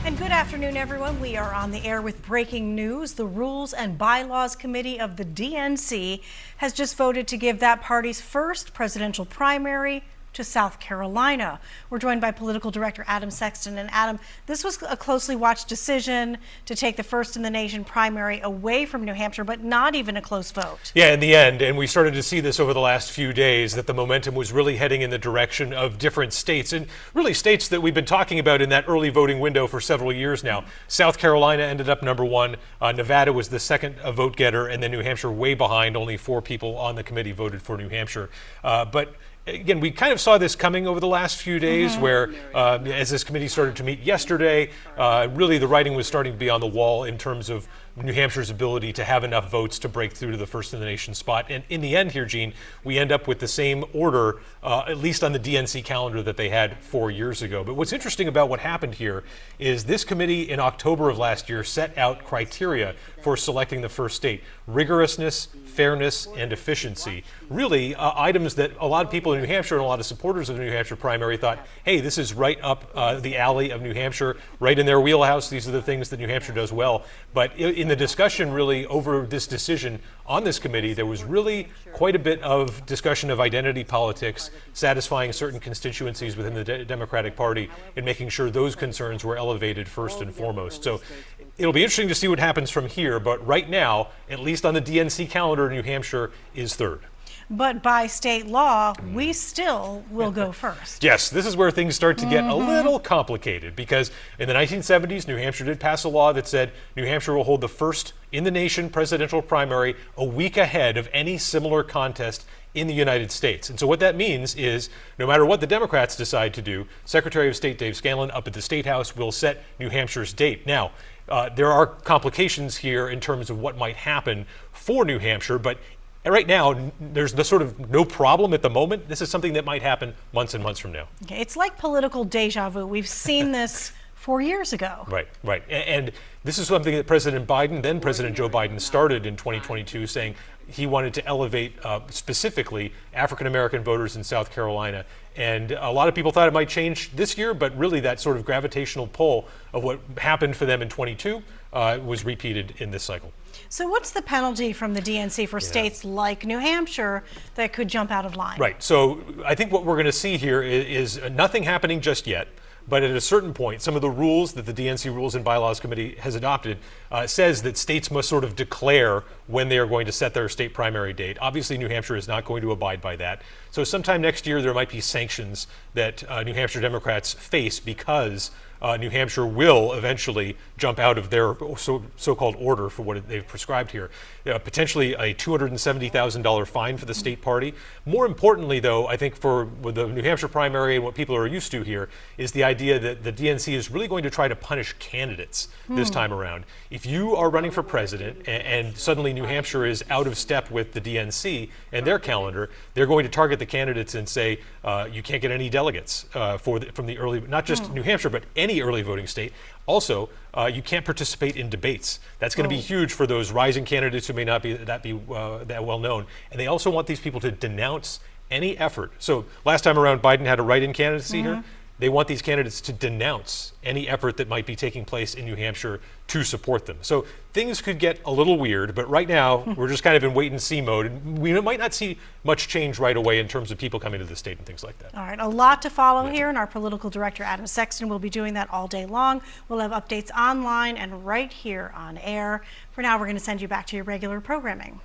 And good afternoon, everyone. We are on the air with breaking news. The Rules and Bylaws Committee of the DNC has just voted to give that party's first presidential primary to South Carolina. We're joined by political director Adam Sexton. And Adam, this was a closely watched decision to take the first in the nation primary away from New Hampshire, but not even a close vote. Yeah, in the end, and we started to see this over the last few days, that the momentum was really heading in the direction of different states, and really states that we've been talking about in that early voting window for several years now. South Carolina ended up number one. Nevada was the second vote getter, and then New Hampshire way behind. Only 4 people on the committee voted for New Hampshire. But again, we kind of saw this coming over the last few days where as this committee started to meet yesterday, really the writing was starting to be on the wall in terms of New Hampshire's ability to have enough votes to break through to the first in the nation spot. And in the end here, Gene, we end up with the same order, at least on the DNC calendar that they had 4 years ago. But what's interesting about what happened here is this committee in October of last year set out criteria for selecting the first state: rigorousness, fairness, and efficiency. Really items that a lot of people in New Hampshire and a lot of supporters of the New Hampshire primary thought, hey, this is right up the alley of New Hampshire, right in their wheelhouse. These are the things that New Hampshire does well. But in the discussion really over this decision on this committee, there was really quite a bit of discussion of identity politics, satisfying certain constituencies within the Democratic Party and making sure those concerns were elevated first and foremost. So it'll be interesting to see what happens from here, but right now, at least on the DNC calendar, New Hampshire is third. But by state law, we still will go first. Yes, this is where things start to get a little complicated, because in the 1970s, New Hampshire did pass a law that said New Hampshire will hold the first in the nation presidential primary a week ahead of any similar contest in the United States. And so what that means is no matter what the Democrats decide to do, Secretary of State Dave Scanlon up at the State House will set New Hampshire's date. Now, there are complications here in terms of what might happen for New Hampshire, but right now, there's the sort of no problem at the moment. This is something that might happen months and months from now. Okay, it's like political deja vu. We've seen this 4 years ago. Right. And this is something that President Biden, then President Joe Biden, started in 2022, saying he wanted to elevate specifically African-American voters in South Carolina. And a lot of people thought it might change this year, but really that sort of gravitational pull of what happened for them in 22 was repeated in this cycle. So what's the penalty from the DNC for states like New Hampshire that could jump out of line? Right. So I think what we're going to see here is nothing happening just yet. But at a certain point, some of the rules that the DNC Rules and Bylaws Committee has adopted says that states must sort of declare when they are going to set their state primary date. Obviously, New Hampshire is not going to abide by that. So sometime next year, there might be sanctions that New Hampshire Democrats face because New Hampshire will eventually jump out of their so-called order for what they've prescribed here. Potentially a $270,000 fine for the state party. More importantly, though, I think for the New Hampshire primary and what people are used to here is the idea that the DNC is really going to try to punish candidates this time around. If you are running for president and suddenly New Hampshire is out of step with the DNC and their calendar, they're going to target the candidates and say you can't get any delegates from the early, not just New Hampshire, but any early voting state. Also, you can't participate in debates. That's going to be huge for those rising candidates who may not be that well known. And they also want these people to denounce any effort. So last time around, Biden had a write-in candidacy here. They want these candidates to denounce any effort that might be taking place in New Hampshire to support them. So things could get a little weird, but right now we're just kind of in wait and see mode. And we might not see much change right away in terms of people coming to the state and things like that. All right, a lot to follow here, and our political director, Adam Sexton, will be doing that all day long. We'll have updates online and right here on air. For now, we're going to send you back to your regular programming.